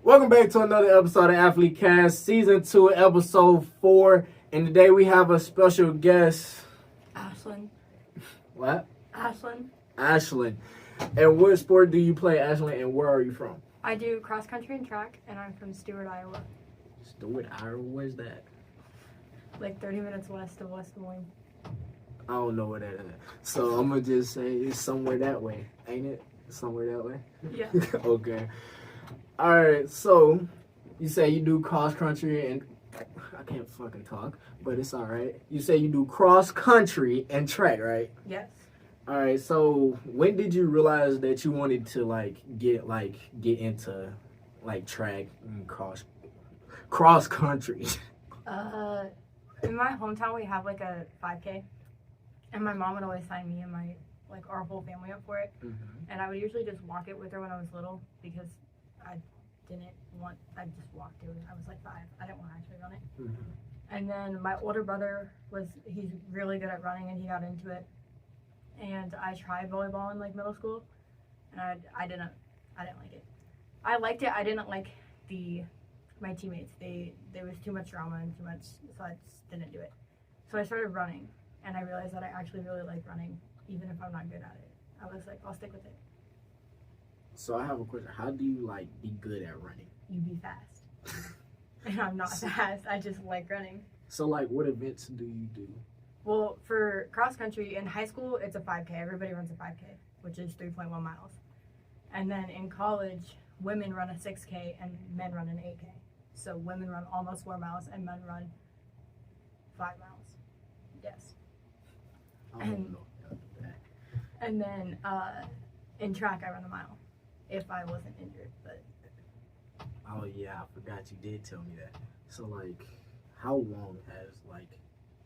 Welcome back to another episode of AthleteCast, Season 2, Episode 4. And today we have a special guest. Ashlynn. What? Ashlynn. Ashlynn. And what sport do you play, Ashlynn, and where are you from? I do cross country and track, and I'm from Stewart, Iowa. Stewart, Iowa? Where's that? Like 30 minutes west of West Des Moines. I don't know where that is. So I'm going to just say it's somewhere that way. Ain't it? Somewhere that way? Yeah. Okay. All right. So you say you do cross country and I can't fucking talk, but it's all right. You say you do cross country and track, right? Yes. All right. So when did you realize that you wanted to get into track and cross country? In my hometown, we have like a 5K, and my mom would always sign me and our whole family up for it. Mm-hmm. And I would usually just walk it with her when I was little because I just walked to it. I was like 5. I didn't want to actually run it. Mm-hmm. And then my older brother he's really good at running, and he got into it. And I tried volleyball in middle school, and I didn't like it. I liked it. I didn't like my teammates. There was too much drama and too much, so I just didn't do it. So I started running, and I realized that I actually really like running, even if I'm not good at it. I was like, I'll stick with it. So I have a question. How do you be good at running? You be fast. And I'm not fast. I just like running. So what events do you do? Well, for cross country in high school, it's a 5K. Everybody runs a 5K, which is 3.1 miles. And then in college, women run a 6K and men run an 8K. So women run almost 4 miles and men run 5 miles. Yes. I don't know that. And then in track, I run a mile if I wasn't injured. But Oh yeah, I forgot you did tell me that. So how long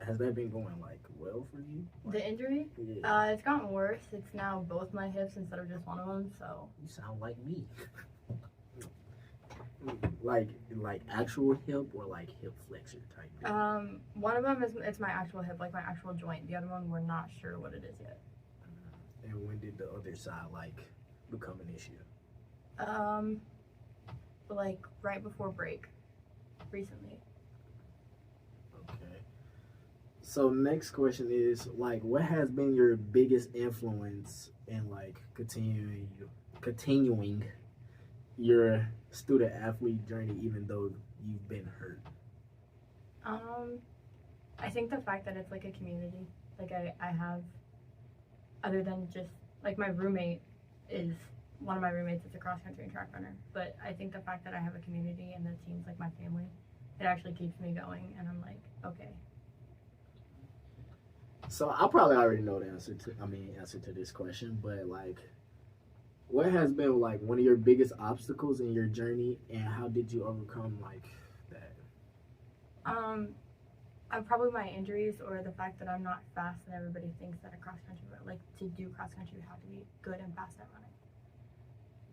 has that been going well for you? the injury, Yeah. it's gotten worse. It's now both my hips instead of just one of them. So You sound like me. like actual hip or hip flexor type thing? one of them it's my actual hip, my actual joint. The other one, we're not sure what it is yet. And when did the other side become an issue? Right before break, recently. Okay. So next question is what has been your biggest influence in continuing your student athlete journey even though you've been hurt? I think the fact that it's a community. I have, other than just my roommate is one of my roommates is a cross country and track runner, but I think the fact that I have a community and the team's my family, it actually keeps me going, and I'm okay. So I probably already know the answer to this question, but what has been one of your biggest obstacles in your journey, and how did you overcome that? Probably my injuries, or the fact that I'm not fast and everybody thinks that a cross country, to do cross country you have to be good and fast at running.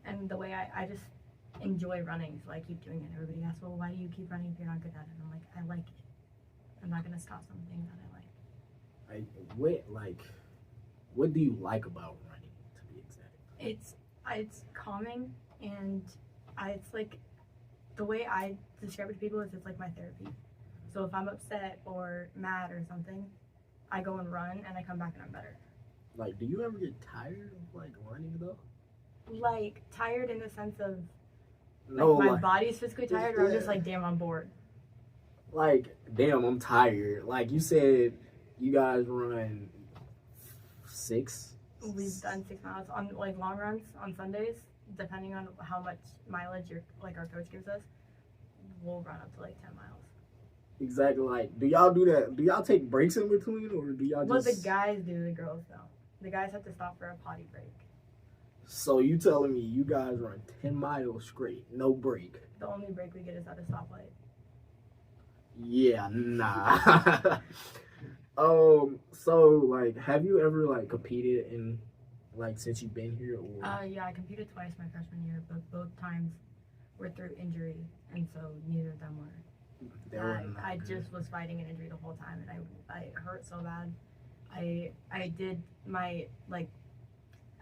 And the way I just enjoy running, so I keep doing it. Everybody asks, well, why do you keep running if you're not good at it? And I'm I like it. I'm not gonna stop something that I like. What do you like about running, to be exact? It's calming, and it's the way I describe it to people is it's my therapy. So if I'm upset or mad or something, I go and run, and I come back and I'm better. Do you ever get tired of running though? Tired in the sense of No, my body's physically tired, or I'm just yeah. damn, I'm bored. Damn, I'm tired. You said you guys run 6? We've done 6 miles on long runs on Sundays, depending on how much mileage our coach gives us. We'll run up to 10 miles. Exactly. Do y'all do that? Do y'all take breaks in between, or do y'all Well, just? the guys do, the girls don't. The guys have to stop for a potty break. So you telling me you guys run 10 miles straight, no break? The only break we get is at a stoplight. Yeah, nah. So have you ever competed in since you've been here, or? Yeah, I competed twice my freshman year, but both times were through injury, and so neither of them were. I just was fighting an injury the whole time, and I hurt so bad. I did my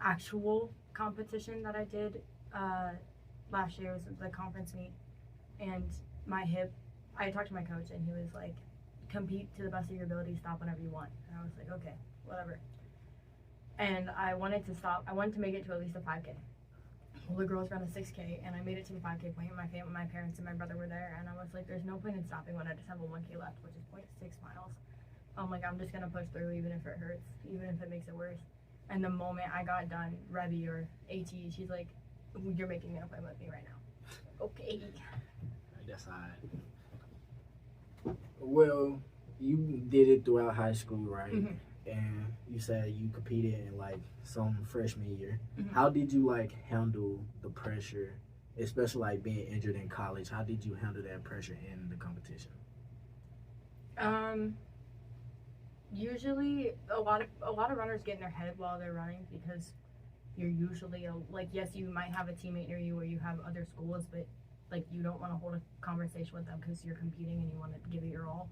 actual competition that I did last year was the conference meet, and my hip, I talked to my coach, and he was like, compete to the best of your ability, stop whenever you want. And I was like, okay, whatever. And I wanted to stop. I wanted to make it to at least a 5K. Well, the girls ran a 6K, and I made it to the 5K point. My parents and my brother were there, and I was like, there's no point in stopping when I just have a 1K left, which is 0.6 miles. I'm like, I'm just going to push through even if it hurts, even if it makes it worse. And the moment I got done, Rebby or AT, she's like, you're making an appointment with me right now. Okay. That's all right. Well, you did it throughout high school, right? Mm-hmm. And you said you competed in like some freshman year. Mm-hmm. How did you like handle the pressure, especially like being injured in college? How did you handle that pressure in the competition? Usually a lot of runners get in their head while they're running because you're usually like, yes, you might have a teammate near you or you have other schools, but like you don't want to hold a conversation with them because you're competing and you want to give it your all.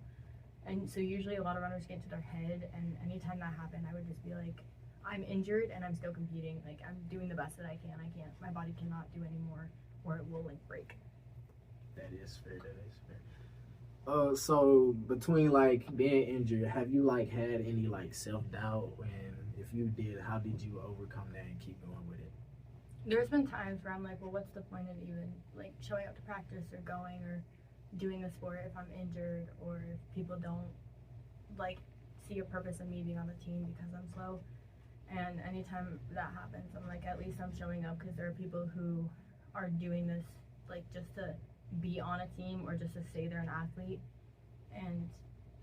And so usually a lot of runners get into their head, and anytime that happened, I would just be like, I'm injured and I'm still competing. Like, I'm doing the best that I can. My body cannot do anymore or it will like break. That is fair. So between like being injured, have you like had any like self-doubt? And if you did, how did you overcome that and keep going with it? There's been times where I'm like, well, what's the point of even like showing up to practice or going or doing the sport if I'm injured, or if people don't like see a purpose in me being on the team because I'm slow. And anytime that happens, I'm like, at least I'm showing up, because there are people who are doing this like just to be on a team or just to say they're an athlete, and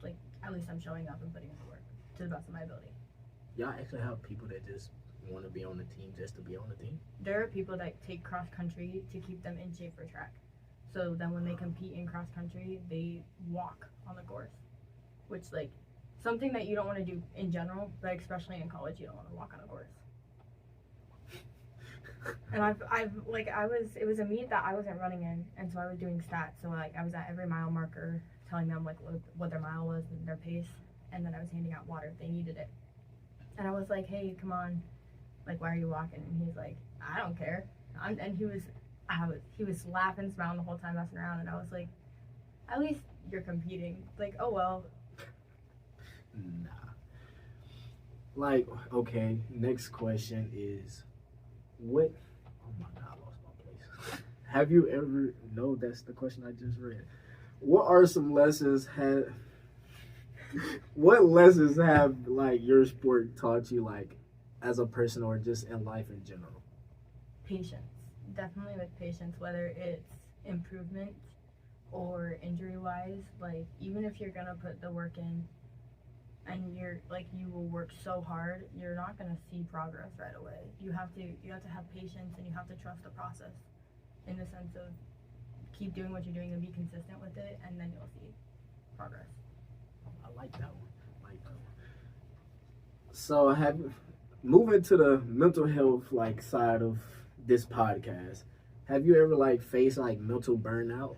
like at least I'm showing up and putting in the work to the best of my ability. Y'all actually have people that just want to be on the team just to be on the team? There are people that take cross country to keep them in shape for track. So then when they compete in cross country, they walk on the course, which like something that you don't want to do in general, but especially in college, you don't want to walk on a course. And it was a meet that I wasn't running in, and so I was doing stats. So like I was at every mile marker, telling them like what their mile was and their pace, and then I was handing out water if they needed it. And I was like, hey, come on, like why are you walking? And he's like, I don't care. And he was laughing, smiling the whole time, messing around, and I was like, at least you're competing. Like, oh well. Nah. Like, okay, next question is, what? Oh my God, I lost my place. Have you ever? No, that's the question I just read. What are some lessons What lessons have like your sport taught you, like as a person or just in life in general? Patience. Definitely with patience, whether it's improvement or injury-wise. Like, even if you're gonna put the work in and you're like, you will work so hard, you're not gonna see progress right away. You have to have patience, and you have to trust the process, in the sense of keep doing what you're doing and be consistent with it, and then you'll see progress. I like that one. So moving to the mental health like side of this podcast, have you ever like faced like mental burnout?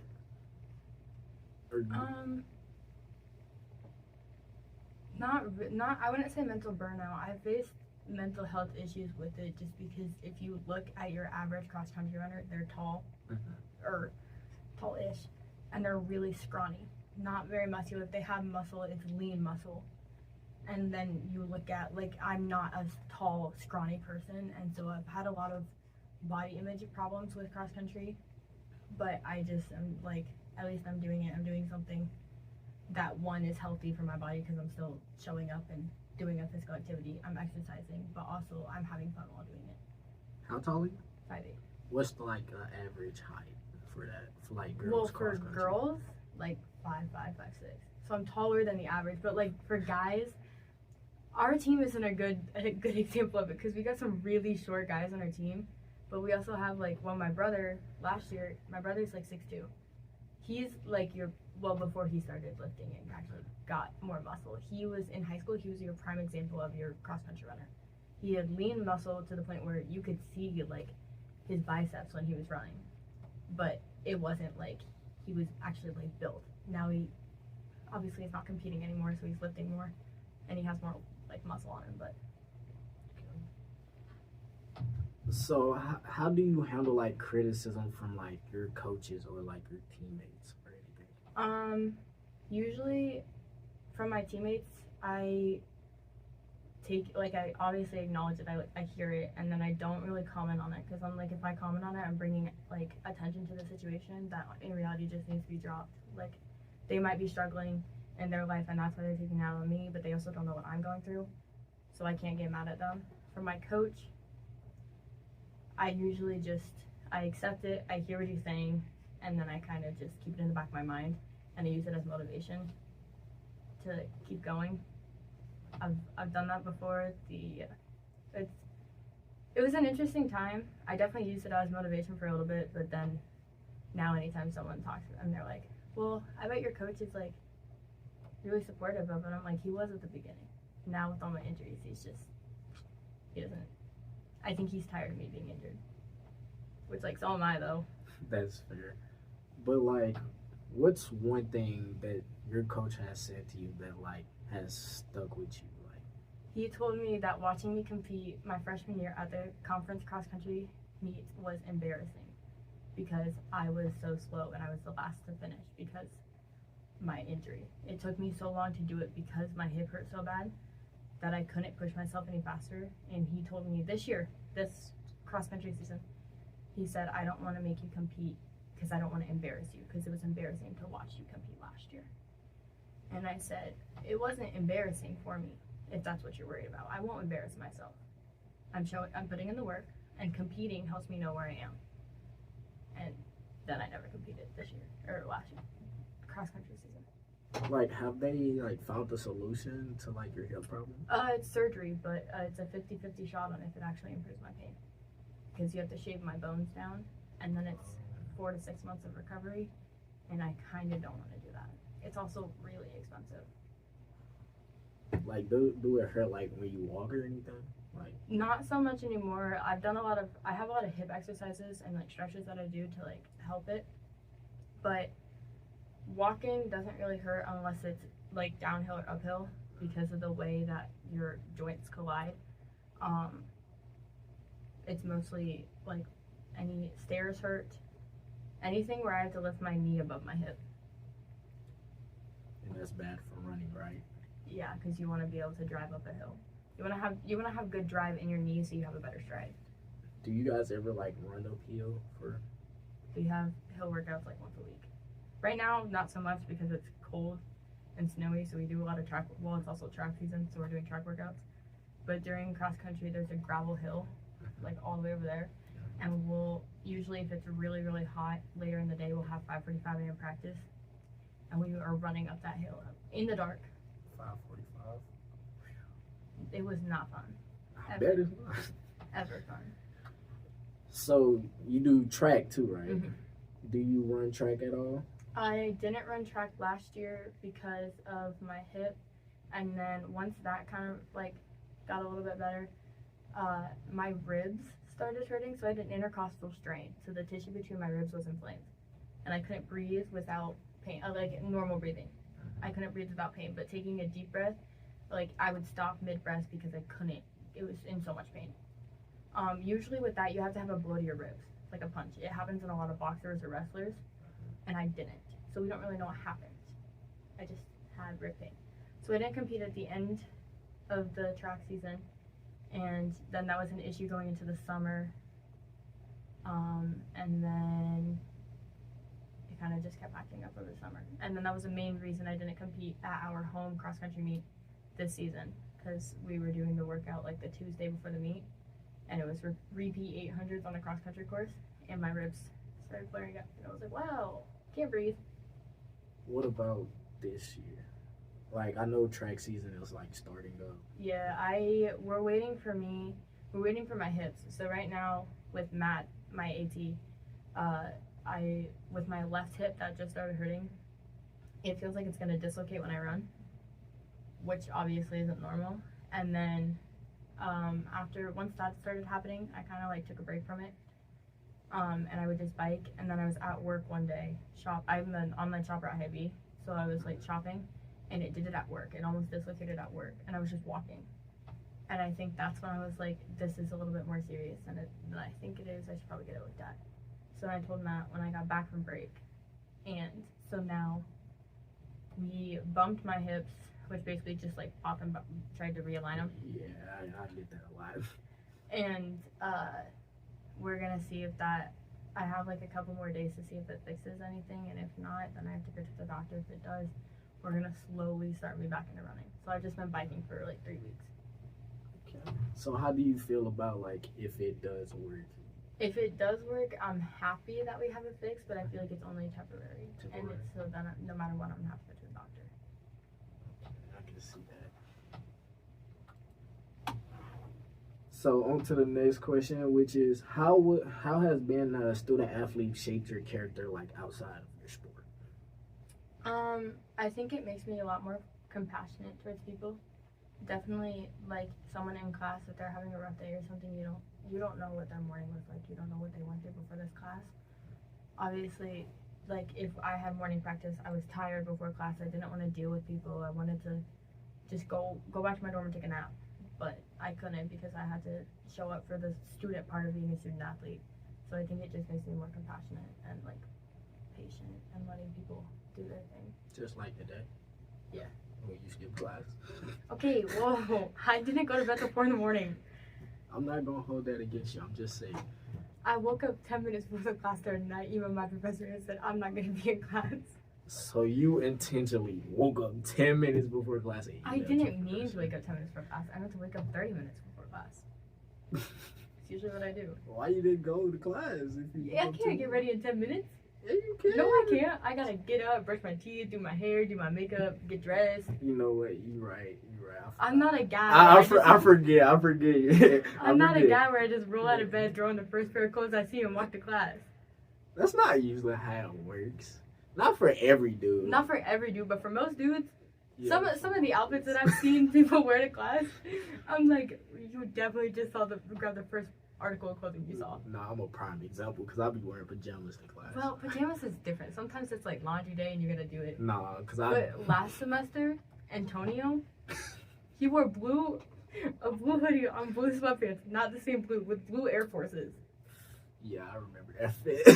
Not I wouldn't say mental burnout. I faced mental health issues with it, just because if you look at your average cross country runner, they're tall, or tall-ish, and they're really scrawny, not very muscular. If they have muscle, it's lean muscle. And then you look at, like, I'm not a tall, scrawny person, and so I've had a lot of body image problems with cross country, but I just am like, at least I'm doing it. I'm doing something that, one, is healthy for my body, because I'm still showing up and doing a physical activity. I'm exercising, but also I'm having fun while doing it. How tall are you? 5'8". What's the like average height for that, for like girls? Well, for girls, like 5'5", 5'6". So I'm taller than the average, but like for guys, our team isn't a good example of it, because we got some really short guys on our team, but we also have like, well, my brother's like 6'2". He's like before he started lifting and actually got more muscle. He was in high school, he was your prime example of your cross country runner. He had lean muscle to the point where you could see like his biceps when he was running, but it wasn't like he was actually like built. Now he obviously is not competing anymore, so he's lifting more and he has more like muscle on him. But So how do you handle like criticism from like your coaches or like your teammates or anything? Usually from my teammates, I I obviously acknowledge it. I hear it, and then I don't really comment on it because I'm like, if I comment on it, I'm bringing like attention to the situation that in reality just needs to be dropped. Like, they might be struggling in their life, and that's why they're taking it out on me, but they also don't know what I'm going through, so I can't get mad at them. For my coach, I usually just I accept it. I hear what he's saying, and then I kind of just keep it in the back of my mind, and I use it as motivation to keep going. I've done that before. It was an interesting time. I definitely used it as motivation for a little bit, but then now anytime someone talks to them, they're like, "Well, I bet your coach is like really supportive of it." I'm like, he was at the beginning. Now with all my injuries, he doesn't. I think he's tired of me being injured, which like so am I though. That's fair. But like, what's one thing that your coach has said to you that like has stuck with you? Like, He told me that watching me compete my freshman year at the conference cross country meet was embarrassing because I was so slow and I was the last to finish because my injury. It took me so long to do it because my hip hurt so bad that I couldn't push myself any faster. And he told me this year, this cross country season, he said, I don't want to make you compete because I don't want to embarrass you because it was embarrassing to watch you compete last year. And I said, it wasn't embarrassing for me if that's what you're worried about. I won't embarrass myself. I'm putting in the work, and competing helps me know where I am. And then I never competed this year or last year, cross country season. like, have they like found the solution to like your hip problem? It's surgery, but it's a 50-50 shot on if it actually improves my pain. Because you have to shave my bones down, and then it's 4 to 6 months of recovery, and I kind of don't want to do that. It's also really expensive. Like, do it hurt like when you walk or anything? Like, Not so much anymore. I have a lot of hip exercises and like stretches that I do to like help it, but walking doesn't really hurt unless it's like downhill or uphill because of the way that your joints collide. It's mostly like any stairs hurt, anything where I have to lift my knee above my hip. and that's bad for running, right? Yeah, because you want to be able to drive up a hill. You want to have good drive in your knees so you have a better stride. Do you guys ever like run uphill for? We have hill workouts like once a week. Right now, not so much because it's cold and snowy, so we do a lot of track. Well, it's also track season, so we're doing track workouts. But during cross country, there's a gravel hill, like all the way over there, and we'll usually, if it's really really hot later in the day, we'll have 5:45 a.m. practice, and we are running up that hill in the dark. 5:45. It was not fun. I bet it's not. Ever fun. So you do track too, right? Mm-hmm. Do you run track at all? I didn't run track last year because of my hip, and then once that kind of like got a little bit better, my ribs started hurting, so I had an intercostal strain, so the tissue between my ribs was inflamed, and I couldn't breathe without pain, like normal breathing. I couldn't breathe without pain, but taking a deep breath, like I would stop mid-breath because I couldn't. It was in so much pain. Usually with that, you have to have a blow to your ribs, like a punch. It happens in a lot of boxers or wrestlers, and I didn't. So we don't really know what happened. I just had rib pain. So I didn't compete at the end of the track season, and then that was an issue going into the summer. And then it kind of just kept acting up over the summer. And then that was the main reason I didn't compete at our home cross-country meet this season, because we were doing the workout like the Tuesday before the meet, and it was repeat 800s on the cross-country course, and my ribs started flaring up, and I was like, wow, can't breathe. What about this year? Like, I know track season is like starting up. Yeah, we're waiting for my hips. So right now with Matt, my AT, with my left hip that just started hurting, it feels like it's gonna dislocate when I run, which obviously isn't normal. And then once that started happening, I kind of like took a break from it, and I would just bike. And then I was at work one day, I'm an online shopper at Hy-Vee, so I was like shopping, and it did it at work. It almost dislocated at work, and I was just walking, And I think that's when I was like, this is a little bit more serious than I think it is. I should probably get it looked at. So I told Matt when I got back from break. And so now we bumped my hips, which basically just like popped and tried to realign them. Yeah, I get that a lot. And we're going to see if that, I have like a couple more days to see if it fixes anything. And if not, then I have to go to the doctor. If it does, we're going to slowly start me back into running. So I've just been biking for like 3 weeks. Okay. So how do you feel about like if it does work? If it does work, I'm happy that we have it fixed, but I feel like it's only temporary. And it's, so then no matter what, I'm gonna have to go to the doctor. Okay, I can see that. So on to the next question, which is how has being a student athlete shaped your character like outside of your sport? I think it makes me a lot more compassionate towards people. Definitely, like someone in class, if they're having a rough day or something, you don't know what their morning was like. You don't know what they went through before this class. Obviously, like if I had morning practice, I was tired before class. I didn't want to deal with people. I wanted to just go back to my dorm and take a nap, but I couldn't because I had to show up for the student part of being a student athlete. So I think it just makes me more compassionate and like patient and letting people do their thing. Just like today. Yeah. When you skip class. Okay, whoa! I didn't go to bed till 4 in the morning. I'm not gonna hold that against you. I'm just saying. I woke up 10 minutes before the class started, and I emailed my professor and said I'm not gonna be in class. So you intentionally woke up 10 minutes before class. I didn't mean to wake up 10 minutes before class. I meant to wake up 30 minutes before class. It's usually what I do. Why you didn't go to class? If you I can't get ready in 10 minutes. Yeah, you can. No, I can't. I gotta get up, brush my teeth, do my hair, do my makeup, get dressed. You know what? You're right. I'm not a guy. I forget. I'm not a guy where I just roll out of bed, throw on the first pair of clothes I see, and walk to class. That's not usually how it works. Not for every dude. Not for every dude, but for most dudes. Yeah. Some of the outfits that I've seen people wear to class, I'm like, you definitely just grab the first article of clothing you saw. Nah, I'm a prime example because I'll be wearing pajamas to class. Well, pajamas is different. Sometimes it's like laundry day and you're gonna do it. Nah, But last semester, Antonio, he wore a blue hoodie on blue sweatpants, not the same blue, with blue Air Forces. Yeah, I remember that fit.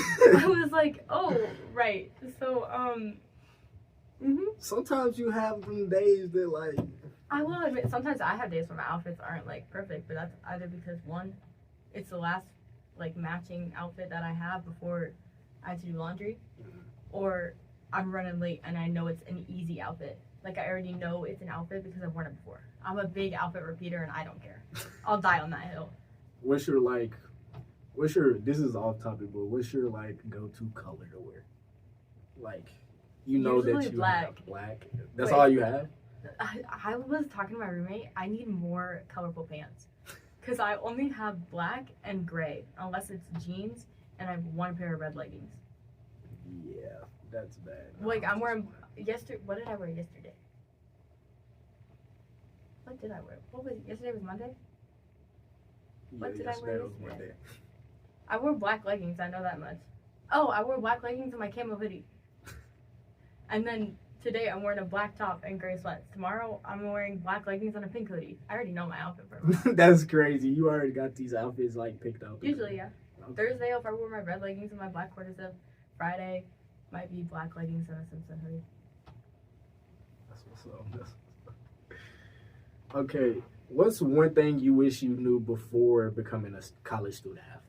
I was like, oh, right. So, Sometimes you have them days that like. I will admit, sometimes I have days where my outfits aren't like perfect, but that's either because one, it's the last like matching outfit that I have before I have to do laundry, or I'm running late and I know it's an easy outfit. Like I already know it's an outfit because I've worn it before. I'm a big outfit repeater and I don't care. I'll die on that hill. This is off topic, but what's your like go-to color to wear? Like, you know Usually that you black. have black. That's Wait. all you have? I was talking to my roommate. I need more colorful pants because I only have black and gray, unless it's jeans, and I have one pair of red leggings. Yeah, that's bad. Like I'm wearing yesterday. What did I wear yesterday? What did I wear? What was yesterday? Was Monday? What did I wear yesterday? I wore black leggings. I know that much. Oh, I wore black leggings and my camo hoodie. And then today I'm wearing a black top and gray sweats. Tomorrow I'm wearing black leggings and a pink hoodie. I already know my outfit for a month. That's crazy. You already got these outfits like picked out. Usually, yeah. Okay. Thursday, if I wore my red leggings and my black quarter-zip. Friday might be black leggings and a Simpson hoodie. That's what's up. Okay, what's one thing you wish you knew before becoming a college student athlete?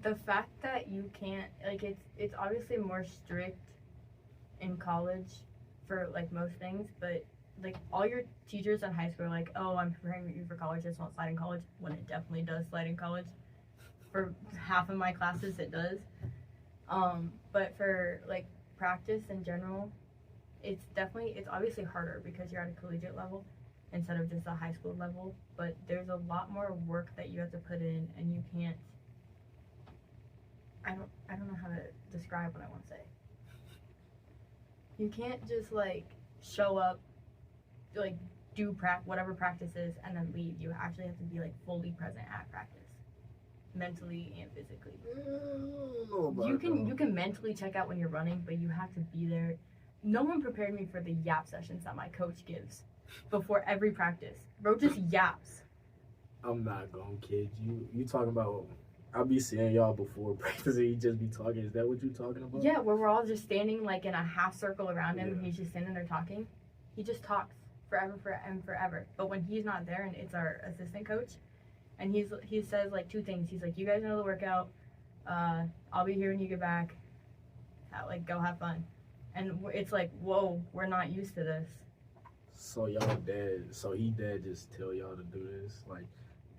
The fact that you can't, like, it's obviously more strict in college for, like, most things, but, like, all your teachers in high school are like, oh, I'm preparing you for college, this won't slide in college, when it definitely does slide in college. For half of my classes, it does. But for, like, practice in general, it's obviously harder because you're at a collegiate level instead of just a high school level, but there's a lot more work that you have to put in, and you can't, I don't know how to describe what I want to say. You can't just, like, show up, like, do whatever practice is, and then leave. You actually have to be, like, fully present at practice. mentally and physically. You You can mentally check out when you're running, but you have to be there. No one prepared me for the yap sessions that my coach gives before every practice. Bro just yaps. I'm not gonna kid you. You talking about? I'll be seeing y'all before practice, and he just be talking. Is that what you talking about? Yeah, where we're all just standing like in a half circle around him, Yeah. and he's just standing there talking. He just talks forever and forever. But when he's not there, and it's our assistant coach, and he says like two things. He's like, "You guys know the workout. I'll be here when you get back. Like, go have fun." And it's like, whoa, we're not used to this. So y'all dad, so he dad just tell y'all to do this, like.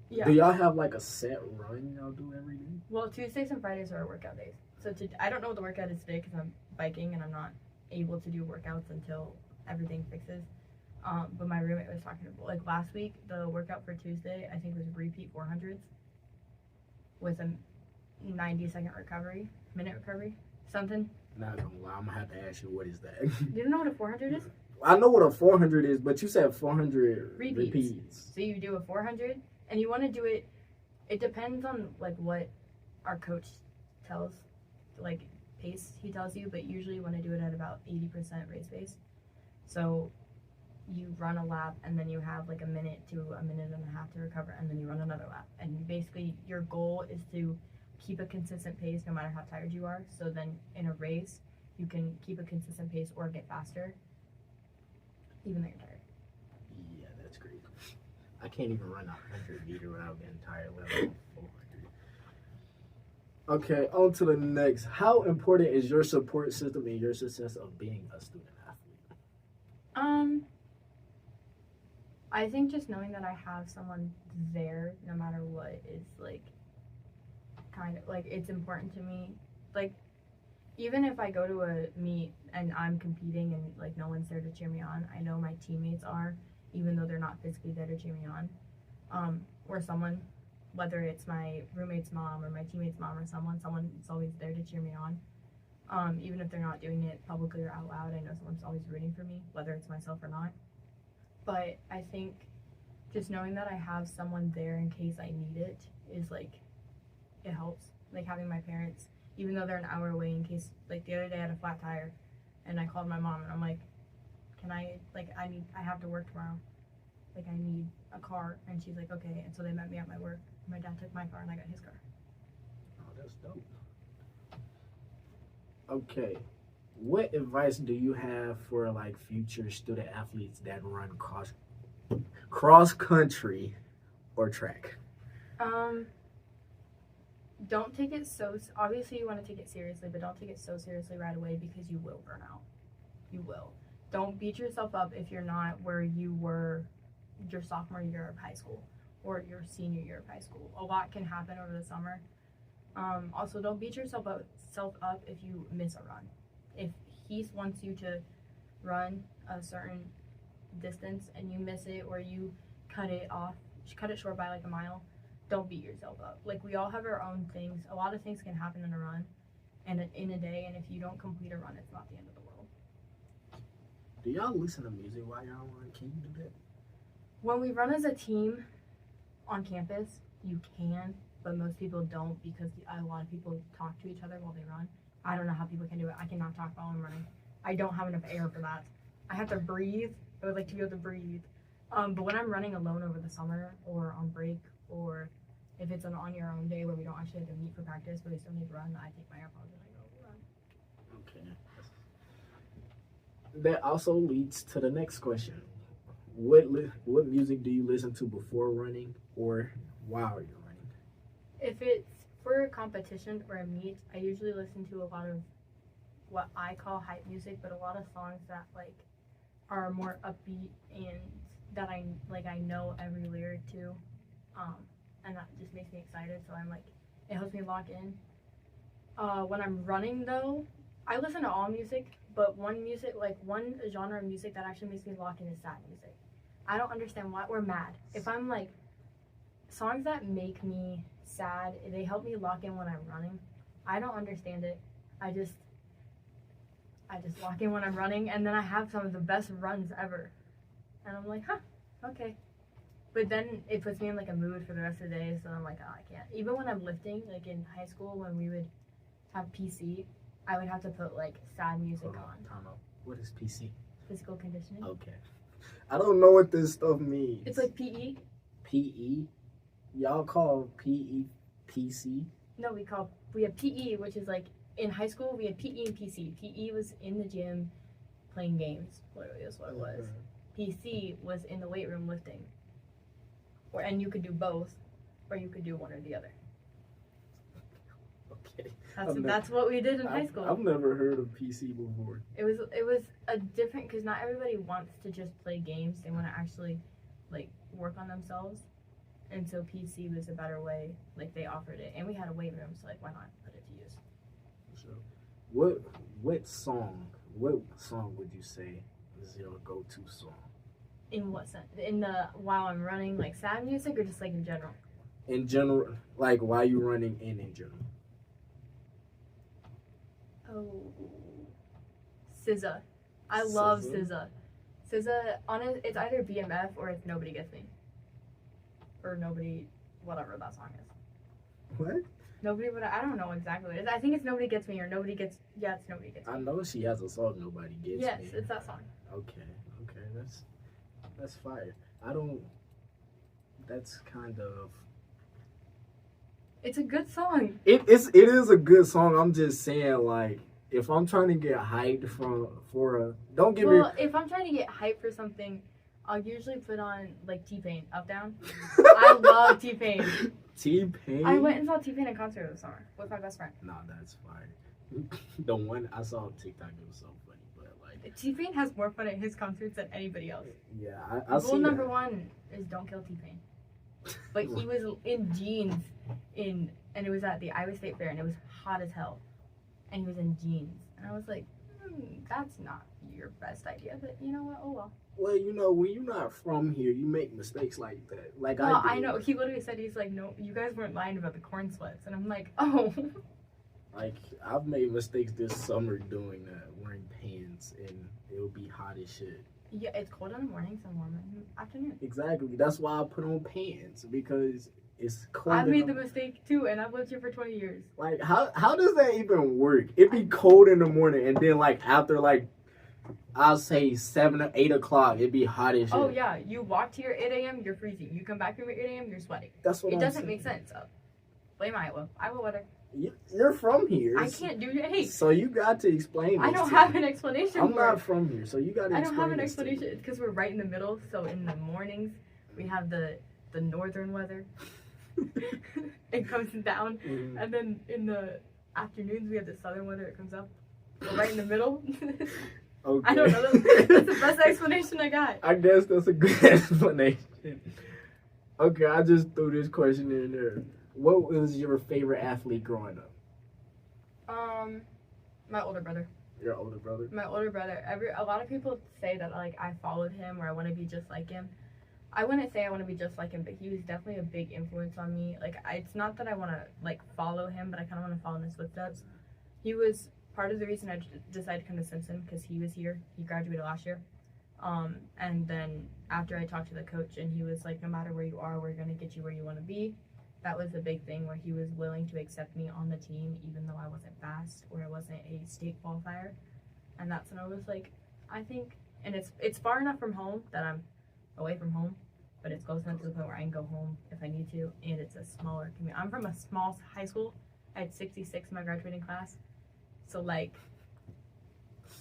Yeah. Do y'all have like a set run y'all do every day? Well, Tuesdays and Fridays are our workout days. So I don't know what the workout is today because I'm biking and I'm not able to do workouts until everything fixes. But my roommate was talking about, like last week, the workout for Tuesday, I think was repeat 400s with a 90-second minute recovery, something. Not gonna lie, I'm gonna have to ask you what is that. You don't know what a 400 is? I know what a 400 is, but you said 400 Repeats. repeats. So you do a 400, and you want to do it. It depends on like what our coach tells, like pace he tells you. But usually you want to do it at about 80% race pace. So you run a lap, and then you have like a minute to a minute and a half to recover, and then you run another lap. And basically your goal is to keep a consistent pace no matter how tired you are. So then in a race, you can keep a consistent pace or get faster, even though you're tired. Yeah, that's crazy. I can't even run 100 meter without getting tired, let alone 400. Okay, on to the next. How important is your support system in your success of being a student athlete? I think just knowing that I have someone there no matter what is like kind of like it's important to me. Like even if I go to a meet and I'm competing and like no one's there to cheer me on, I know my teammates are, even though they're not physically there to cheer me on. Or someone, whether it's my roommate's mom or my teammate's mom or someone's always there to cheer me on. Even if they're not doing it publicly or out loud, I know someone's always rooting for me, whether it's myself or not. But I think just knowing that I have someone there in case I need it is like, it helps. Like having my parents, even though they're an hour away, in case, like the other day I had a flat tire and I called my mom and I'm like, I have to work tomorrow. Like I need a car. And she's like, okay. And so they met me at my work. My dad took my car and I got his car. Oh, that's dope. Okay. What advice do you have for like future student athletes that run cross country or track? Don't take it obviously you want to take it seriously, but don't take it so seriously right away because you will burn out. You will. Don't beat yourself up if you're not where you were your sophomore year of high school or your senior year of high school. A lot can happen over the summer. Also, don't beat yourself up if you miss a run. If he wants you to run a certain distance and you miss it or you cut it short by like a mile, don't beat yourself up. Like we all have our own things. A lot of things can happen in a run and in a day, and if you don't complete a run, it's not the end of the world. Do y'all listen to music while y'all run? Can you do that? When we run as a team on campus, you can, but most people don't because a lot of people talk to each other while they run. I don't know how people can do it. I cannot talk while I'm running. I don't have enough air for that. I have to breathe. I would like to be able to breathe. But when I'm running alone over the summer or on break, or if it's an on your own day where we don't actually have to meet for practice but we still need to run, I take my AirPods and I go run. Okay. That also leads to the next question. What music do you listen to before running or while you're running? If it's for a competition or a meet, I usually listen to a lot of what I call hype music, but a lot of songs that like are more upbeat and that I know every lyric to, and that just makes me excited. So I'm like, it helps me lock in. When I'm running though, I listen to all music, but one genre of music that actually makes me lock in is sad music. I don't understand why, or mad. If I'm like, songs that make me sad, they help me lock in when I'm running. I don't understand it. I just lock in when I'm running, and then I have some of the best runs ever. And I'm like, okay. But then it puts me in like a mood for the rest of the day, so I'm like, oh, I can't. Even when I'm lifting, like in high school when we would have PC, I would have to put like sad music Hold on. Time out. What is PC? Physical conditioning. Okay. I don't know what this stuff means. It's like PE. PE? Y'all call PE PC? No, we have PE, which is like in high school we had PE and PC. PE was in the gym playing games. Literally, that's what it was. PC was in the weight room lifting. And you could do both, or you could do one or the other. Okay. That's what we did in high school. I've never heard of PC before. It was a different, because not everybody wants to just play games. They want to actually like work on themselves, and so PC was a better way. Like they offered it, and we had a weight room, so like why not put it to use? So, what song would you say is your go-to song? In what sense? In the while I'm running, like sad music, or just like in general? In general, like while you running and in general. Oh, SZA. I love SZA. SZA, it's either BMF or it's Nobody Gets Me. Or Nobody, whatever that song is. What? Nobody, but I don't know exactly what it is. I think it's Nobody Gets Me or Nobody Gets, yeah, it's Nobody Gets Me. I know she has a song, Nobody Gets Me. Yes, it's that song. Okay, that's fire. That's kind of... It's a good song. It is a good song. I'm just saying, like, if I'm trying to get hyped for a... Don't get me... Well, if I'm trying to get hyped for something, I'll usually put on, like, T-Pain, Up Down. I love T-Pain. T-Pain? I went and saw T-Pain in concert this summer with my best friend. Nah, that's fire. The one I saw on TikTok, it was so funny, but, like... T-Pain has more fun at his concerts than anybody else. Yeah, I see Rule number that. one is don't kill T-Pain. But he was in jeans and it was at the Iowa State Fair, and it was hot as hell. And he was in jeans. And I was like, that's not your best idea, but you know what? Oh well. Well, you know, when you're not from here, you make mistakes like that. Like well, I did. I know. He literally said, he's like, no, you guys weren't lying about the corn sweats. And I'm like, oh. Like, I've made mistakes this summer doing that, wearing pants, and it'll be hot as shit. Yeah, it's cold in the mornings and warm in the afternoon. Exactly. That's why I put on pants, because it's cold. I made the mistake too, and I've lived here for 20 years. Like, how does that even work? It'd be cold in the morning, and then, like, after, like, I'll say 7 or 8 o'clock, it'd be hot as shit. Oh, yeah. You walked here at 8 a.m., you're freezing. You come back here at 8 a.m., you're sweating. That's what it I'm doesn't saying. make sense. Blame Iowa. Iowa weather. You're from here. I can't do it. Hey, so you got to explain this. I don't have an explanation. I'm not from here, so you got to explain. I don't have an this to me. explanation. It's because we're right in the middle. So in the mornings, we have the northern weather. It comes down, and then in the afternoons we have the southern weather. It comes up. We're right in the middle. Okay. I don't know. That's the best explanation I got. I guess that's a good explanation. Okay, I just threw this question in there. What was your favorite athlete growing up? My older brother. Your older brother? My older brother. A lot of people say that like I followed him or I want to be just like him. I wouldn't say I want to be just like him, but he was definitely a big influence on me. Like, it's not that I want to like follow him, but I kind of want to follow in his footsteps. He was part of the reason I decided to come to Simpson, because he was here. He graduated last year. And then after I talked to the coach, and he was like, no matter where you are, we're going to get you where you want to be. That was a big thing, where he was willing to accept me on the team, even though I wasn't fast or I wasn't a state qualifier. And that's when I was like, I think, and it's far enough from home that I'm away from home, but it's close enough to the point where I can go home if I need to, and it's a smaller community. I'm from a small high school. I had 66 in my graduating class. So, like,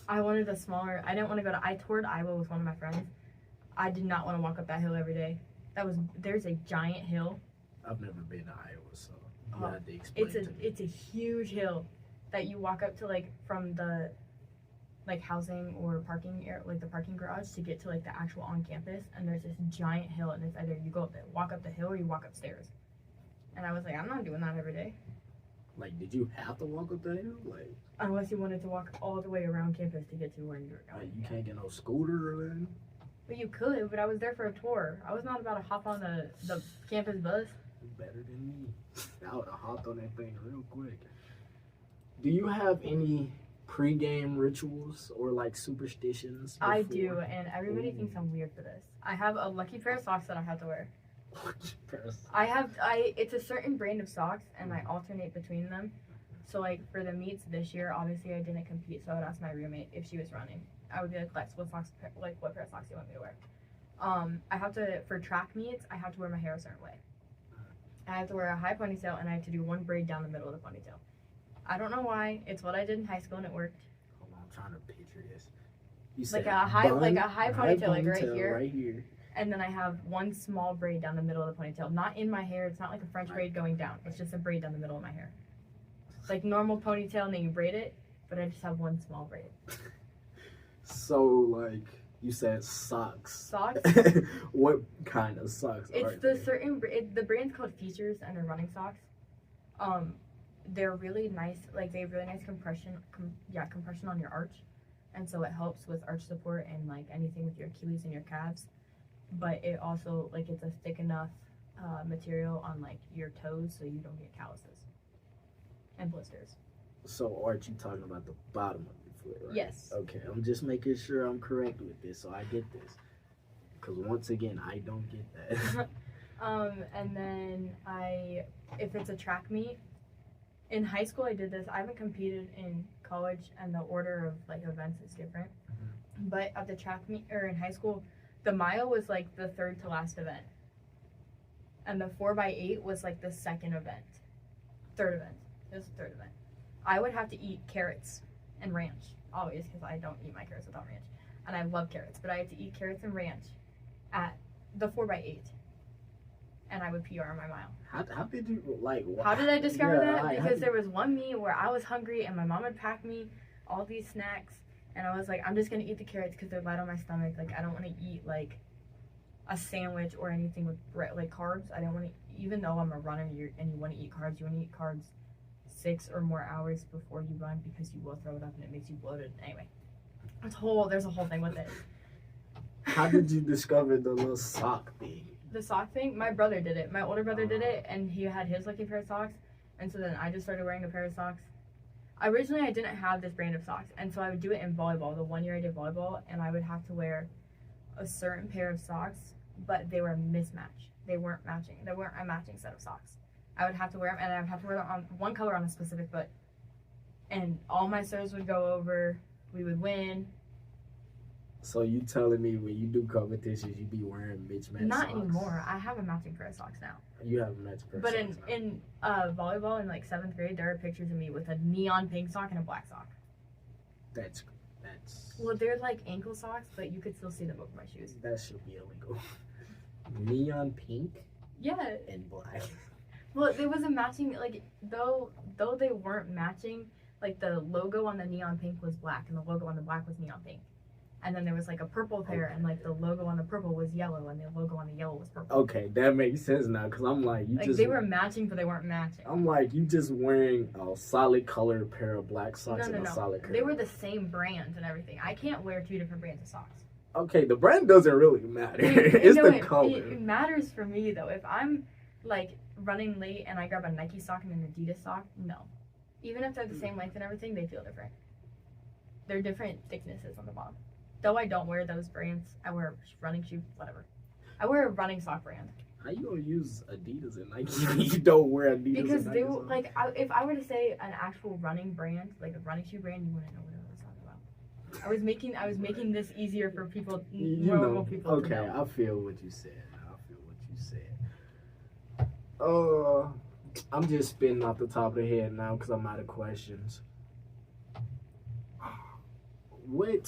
I wanted a smaller, I didn't want to I toured Iowa with one of my friends. I did not want to walk up that hill every day. There's a giant hill. I've never been to Iowa, so you had to explain to me. It's a huge hill that you walk up to, like, from the, like, housing or parking area, like the parking garage, to get to, like, the actual on campus. And there's this giant hill, and it's either you walk up the hill or you walk upstairs. And I was like, I'm not doing that every day. Like, did you have to walk up that hill? Like, unless you wanted to walk all the way around campus to get to where you were going. Like, you can't get no scooter or anything? Well, you could, but I was there for a tour. I was not about to hop on the campus bus. Better than me. I would have hopped on that thing real quick. Do you have any pre-game rituals or like superstitions before? I do, and everybody thinks I'm weird for this. I have a lucky pair of socks that I have to wear. It's a certain brand of socks, and I alternate between them. So, like, for the meets this year, obviously I didn't compete, so I would ask my roommate if she was running. I would be like, Lex, what pair of socks do you want me to wear? I have to, for track meets, I have to wear my hair a certain way. I have to wear a high ponytail, and I have to do one braid down the middle of the ponytail. I don't know why. It's what I did in high school, and it worked. Hold on, I'm trying to picture this. You said a high ponytail, like right here. Right here. And then I have one small braid down the middle of the ponytail. Not in my hair. It's not like a French braid going down. It's just a braid down the middle of my hair. It's like normal ponytail, and then you braid it, but I just have one small braid. So, like, you said socks. Socks? What kind of socks it's are the they? certain the brand's called Features, and they're running socks. They're really nice. Like, they have really nice compression on your arch, and so it helps with arch support and like anything with your Achilles and your calves. But it also, like, it's a thick enough material on like your toes so you don't get calluses and blisters. So, aren't you talking about the bottom of your foot, right? Yes. Okay, I'm just making sure I'm correct with this, so I get this. Because once again, I don't get that. And then if it's a track meet, in high school I did this. I haven't competed in college, and the order of like events is different. Mm-hmm. But at the track meet, or in high school, the mile was like the third to last event, and the 4x8 was like the third event. It was the third event. I would have to eat carrots and ranch, always, because I don't eat my carrots without ranch, and I love carrots, but I had to eat carrots and ranch at the 4x8, and I would PR on my mile. How did you, like, how did I discover that? Because there was one meet where I was hungry, and my mom had packed me all these snacks, and I was like, I'm just gonna eat the carrots because they're light on my stomach. Like, I don't want to eat like a sandwich or anything with like carbs. I don't want to, even though I'm a runner and you want to eat carbs, you want to eat carbs 6 or more hours before you run, because you will throw it up and it makes you bloated. Anyway, there's a whole thing with it. How did you discover the little sock thing? The sock thing? My brother did it. My older brother did it, and he had his lucky pair of socks, and so then I just started wearing a pair of socks. Originally, I didn't have this brand of socks, and so I would do it in volleyball. The 1 year I did volleyball, and I would have to wear a certain pair of socks, but they were a mismatch. They weren't matching. They weren't a matching set of socks. I would have to wear them, and I would have to wear them on one color on a specific foot. And all my serves would go over. We would win. So you telling me when you do competitions, you be wearing mismatched Not socks? anymore. I have a matching pair of socks now. You have a matching pair of but socks in volleyball in like 7th grade, there are pictures of me with a neon pink sock and a black sock. That's. Well, they're like ankle socks, but you could still see them over my shoes. That should be illegal. Neon pink? Yeah. And black. Well, there was a matching, like, though they weren't matching, like, the logo on the neon pink was black, and the logo on the black was neon pink. And then there was, like, a purple pair, and, like, the logo on the purple was yellow, and the logo on the yellow was purple. Okay, that makes sense now, because I'm like, they were matching, but they weren't matching. I'm like, you just wearing a solid colored pair of black socks and a solid color. They were the same brand and everything. I can't wear 2 different brands of socks. Okay, the brand doesn't really matter. It's the color. It matters for me, though. If I'm, like, running late and I grab a Nike sock and an Adidas sock, no. Even if they're the same length and everything, they feel different. They're different thicknesses on the bottom. Though I don't wear those brands, I wear running shoe, whatever. I wear a running sock brand. How you gonna use Adidas and Nike when you don't wear Adidas because and Nike? Because they, like, if I were to say an actual running brand, like a running shoe brand, you wouldn't know what I was talking about. I was making this easier for people, normal people to know. Okay, I feel what you said. I'm just spitting off the top of the head now because I'm out of questions. What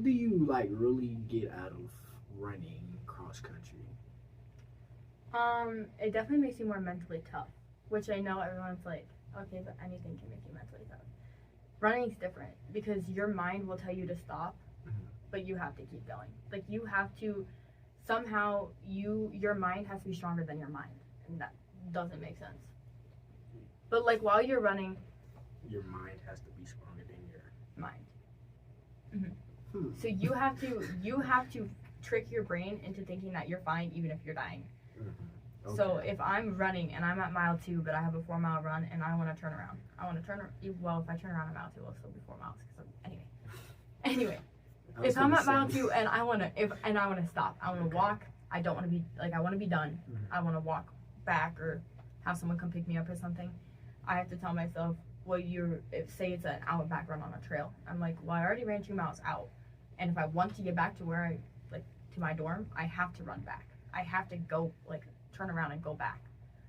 do you, like, really get out of running cross country? It definitely makes you more mentally tough, which I know everyone's like, okay, but anything can make you mentally tough. Running's different because your mind will tell you to stop, but you have to keep going. Like, you have to, somehow, your mind has to be stronger than your mind, and that doesn't make sense. But, like, while you're running, your mind has to be stronger than your mind. So you have to trick your brain into thinking that you're fine even if you're dying. Okay. So if I'm running and I'm at mile 2, but I have a 4-mile run and I want to turn around, well, if I turn around at mile 2, I'll still be 4 miles. Anyway, If I'm at mile 2 and I wanna stop, I wanna walk. I don't want to be like, I want to be done. Mm-hmm. I want to walk back or have someone come pick me up or something. I have to tell myself, well, say it's an hour back run on a trail. I'm like, well, I already ran 2 miles out, and if I want to get back to where to my dorm, I have to run back. I have to go turn around and go back.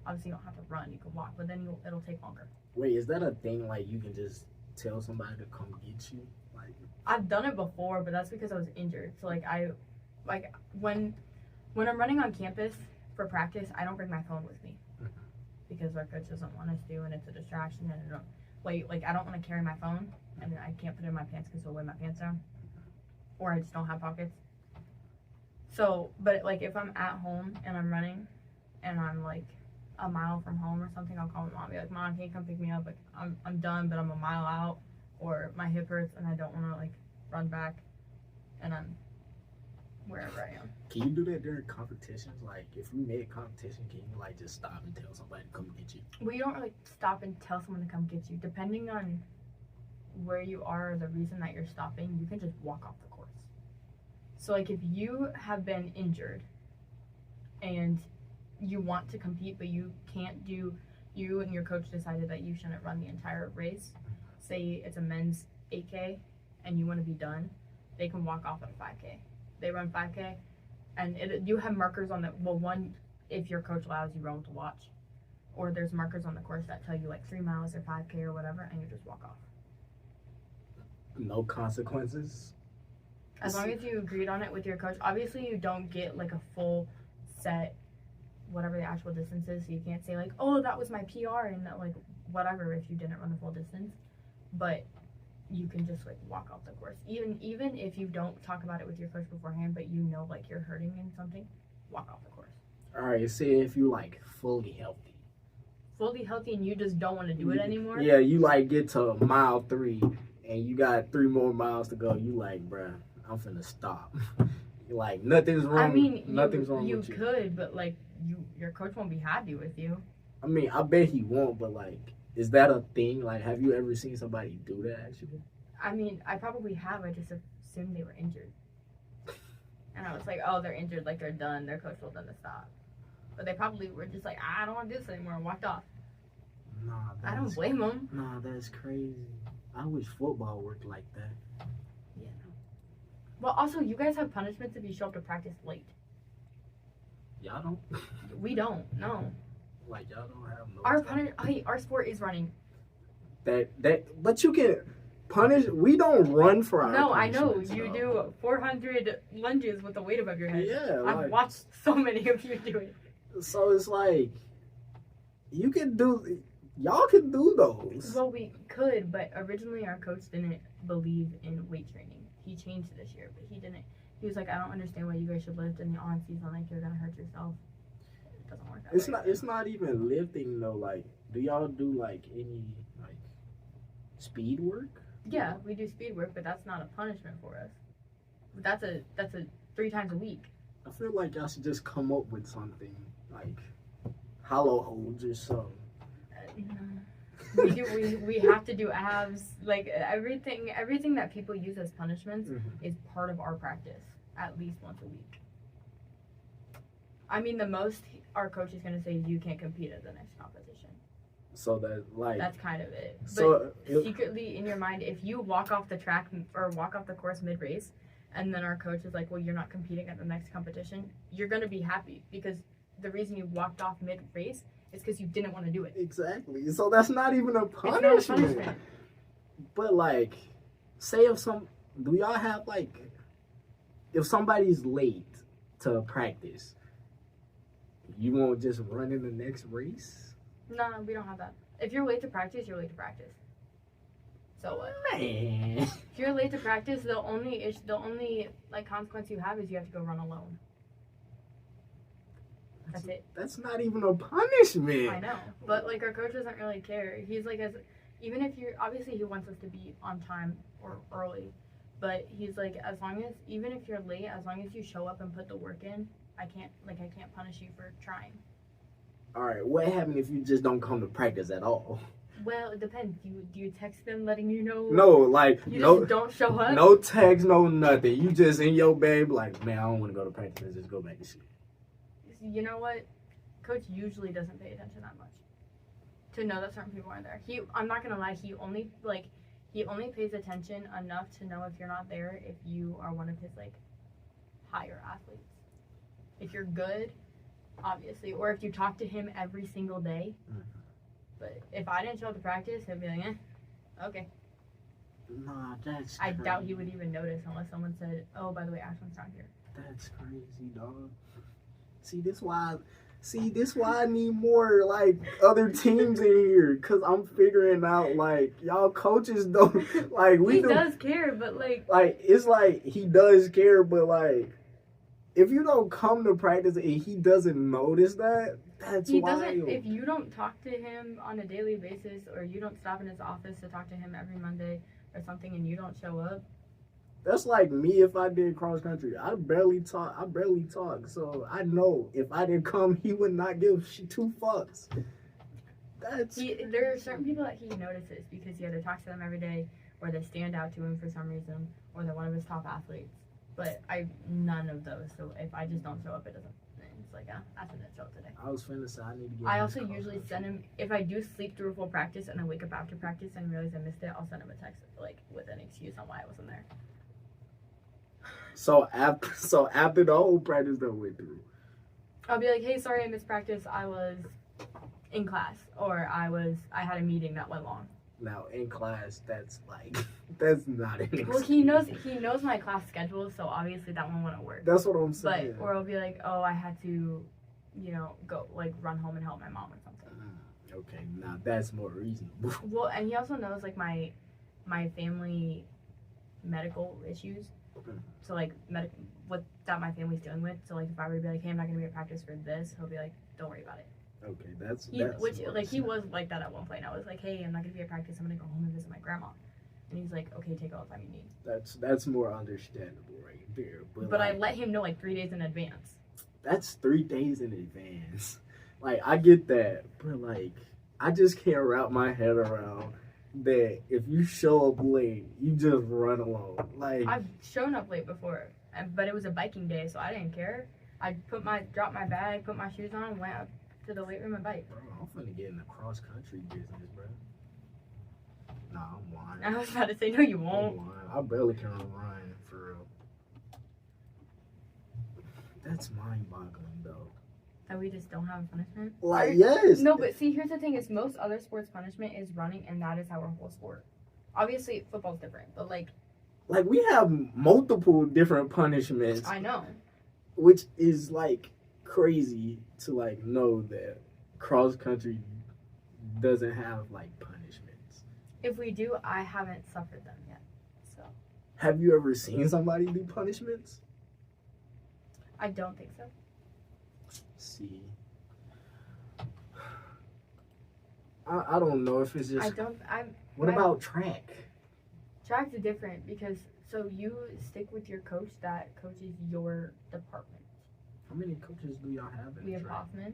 Obviously, you don't have to run; you can walk, but then it'll take longer. Wait, is that a thing? Like you can just tell somebody to come get you? Like I've done it before, but that's because I was injured. So when I'm running on campus for practice, I don't bring my phone with me because our coach doesn't want us to, and it's a distraction. And I don't want to carry my phone, and I can't put it in my pants because it'll weigh my pants down, or I just don't have pockets. So, but if I'm at home and I'm running, and I'm a mile from home or something, I'll call my mom and be like, Mom, can you come pick me up? I'm done, but I'm a mile out, or my hip hurts and I don't want to run back, and I'm wherever I am. Can you do that during competitions? Like, if we made a competition, can you just stop and tell somebody to come get you? Well, you don't really stop and tell someone to come get you. Depending on where you are or the reason that you're stopping, you can just walk off the course. So, if you have been injured and you want to compete, but you can't you and your coach decided that you shouldn't run the entire race, say it's a men's 8K and you want to be done, they can walk off at a 5K. They run 5K, and you have markers on the, one, if your coach allows you run to watch, or there's markers on the course that tell you 3 miles or 5K or whatever, and you just walk off. No consequences? As long as you agreed on it with your coach. Obviously, you don't get a full set, whatever the actual distance is, so you can't say oh, that was my PR, and that whatever if you didn't run the full distance, but you can just walk off the course. Even if you don't talk about it with your coach beforehand, but you're hurting in something, walk off the course. All right, say if you fully healthy. Fully healthy and you just don't want to do it anymore? Yeah, you get to mile 3 and you got 3 more miles to go. You bruh, I'm finna stop. Nothing's wrong. I mean, nothing's wrong with you. You could, but your coach won't be happy with you. I mean, I bet he won't, but is that a thing? Have you ever seen somebody do that actually? I mean, I probably have. I just assumed they were injured. And I was oh, they're injured, they're done. Their coach told them to stop. But they probably were just I don't want to do this anymore, and walked off. Nah, I don't blame them. Nah, that's crazy. I wish football worked like that. Yeah. Well, also, you guys have punishments if you show up to practice late. Y'all don't? We don't, no. Y'all don't have no... Our sport is running. But you can punish... We don't run for our No, I know. punishments, You though. do 400 lunges with the weight above your head. Yeah, I've watched so many of you do it. So it's you can do... Y'all can do those. Well, we could, but originally our coach didn't believe in weight training. He changed it this year, but he didn't. He was I don't understand why you guys should lift in the on-season, you're going to hurt yourself. It doesn't work that way. It's not even lifting, though. Do y'all do, any, speed work? Yeah, we do speed work, but that's not a punishment for us. That's a 3 times a week. I feel like y'all should just come up with something, hollow holds or something. We have to do abs, everything that people use as punishments is part of our practice at least once a week. I mean, the most our coach is going to say is you can't compete at the next competition. So that's kind of it. So but secretly in your mind, if you walk off the track or walk off the course mid-race, and then our coach is well, you're not competing at the next competition, you're going to be happy because the reason you walked off mid-race is because you didn't want to do it. Exactly. So that's not even a punishment. It's not a punishment. But say do y'all have if somebody's late to practice, you won't just run in the next race? No, we don't have that. If you're late to practice, you're late to practice. So what? Man. If you're late to practice, the only consequence you have is you have to go run alone. That's it. That's not even a punishment. I know, but our coach doesn't really care. He's even if you're obviously he wants us to be on time or early, but he's as long as even if you're late, as long as you show up and put the work in, I can't punish you for trying. All right, what happens if you just don't come to practice at all? Well, it depends. Do you text them letting you know? No, like You no, just don't show up. no text, no nothing. You just in your bed, like, man, I don't want to go to practice. Let's just go back to sleep. You know what? Coach usually doesn't pay attention that much to know that certain people aren't there. I'm not gonna lie. He only pays attention enough to know if you're not there if you are one of his like higher athletes. If you're good, obviously, or if you talk to him every single day. Mm-hmm. But if I didn't show up to practice, he'd be like, okay. Nah, that's I crazy. doubt he would even notice unless someone said, oh, by the way, Ashlynn's not here. That's crazy, dog. See, this why I need more like other teams in here, cause I'm figuring out like y'all coaches don't like He does care, but like it's like he does care, but like if you don't come to practice and he doesn't notice that, that's he wild. doesn't. If you don't talk to him on a daily basis, or you don't stop in his office to talk to him every Monday or something, and you don't show up. That's like me if I did cross country. I barely talk. So I know if I didn't come, he would not give two fucks. There are certain people that he notices because he either talks to them every day, or they stand out to him for some reason, or they're one of his top athletes. But none of those. So if I just don't show up, it doesn't. It's like, I didn't show up today. I was finna say I need to get. I also usually send him, if I do sleep through a full practice and I wake up after practice and realize I missed it, I'll send him a text like with an excuse on why I wasn't there. So after the whole practice that went through, I'll be like, hey, sorry I missed practice. I was in class, or I had a meeting that went long. now in class, that's not an excuse. Well, he knows my class schedule, so obviously that one wouldn't work. That's what I'm saying. But or I'll be like, oh, I had to, go like run home and help my mom or something. Okay, now that's more reasonable. Well, and he also knows like my family medical issues. So like what that my family's dealing with. So like if I were to be like, hey, I'm not gonna be at practice for this, he'll be like, don't worry about it. Okay, that's he was like that at one point. I was like, hey, I'm not gonna be at practice. I'm gonna go home and visit my grandma. And he's like, okay, take all the time you need. That's more understandable right there. But like, I let him know like 3 days in advance. That's 3 days in advance. Like I get that, but like I just can't wrap my head around that if you show up late, you just run alone. Like I've shown up late before, but it was a biking day, so I didn't care. I dropped my bag, put my shoes on, went up to the weight room and bike. Bro, I'm finna get in the cross country business, bro. Nah, I'm lying. I was about to say, no, you won't. I'm lying. I barely can run for real. That's mind-boggling, though. That we just don't have punishment? Like, yes. No, but see, here's the thing is most other sports punishment is running, and that is our whole sport. Obviously, football's different, but like we have multiple different punishments. I know. Which is, like, crazy to, like, know that cross-country doesn't have, like, punishments. If we do, I haven't suffered them yet, so. Have you ever seen somebody do punishments? I don't think so. See, I don't know if it's just. What about track? Track's different because so you stick with your coach that coaches your department. How many coaches do y'all have in We have track? Hoffman,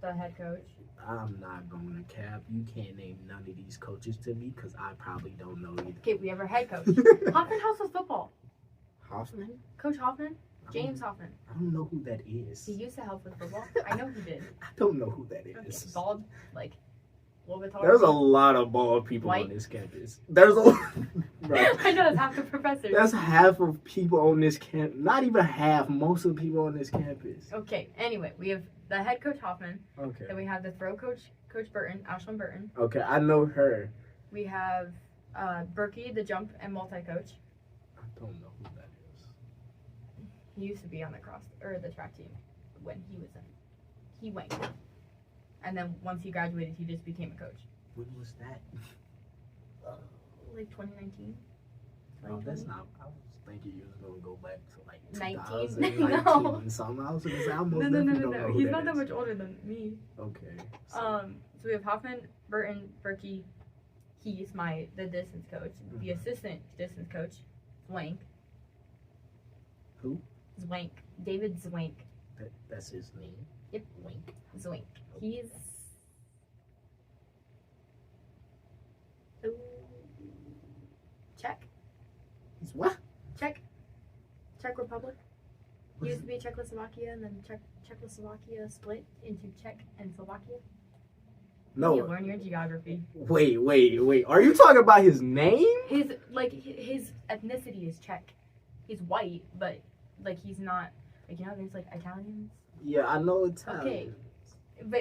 the head coach. I'm not going to cap. You can't name none of these coaches to me because I probably don't know either. Okay, we have our head coach. Hoffman houses football. Hoffman? Coach Hoffman? James Hoffman. I don't know who that is. He used to help with football. I know he did. I don't know who that is. Okay, bald, like, a little bit taller. There's a lot of bald people White. on this campus. There's a bro, I know, it's half the professors. that's half of people on this camp. Not even half. Most of the people on this campus. Okay, anyway, we have the head coach Hoffman. Okay. Then we have the throw coach, Coach Burton, Ashlynn Burton. Okay, I know her. We have Berkey, the jump and multi-coach. I don't know who that is. He used to be on the track team when he was in. He went. And then once he graduated, he just became a coach. When was that? Like 2019? No, that's not. I was thinking you was gonna go back to like 19? 2019 No. something. I was gonna say I most No. definitely don't know who He's not that is. much older than me. Okay. So we have Hoffman, Burton, Berkey. He's the distance coach. The assistant distance coach, Zwank. Who? Zwank. David Zwank. That's his name. Yep. Wink. Zwank. Okay. Czech Republic. It used to be Czechoslovakia, and then Czechoslovakia split into Czech and Slovakia. No. You learn your geography. Wait. Are you talking about his name? His ethnicity is Czech. He's white, but like he's not like, you know, there's like Italians. Yeah, I know Italian. Okay, but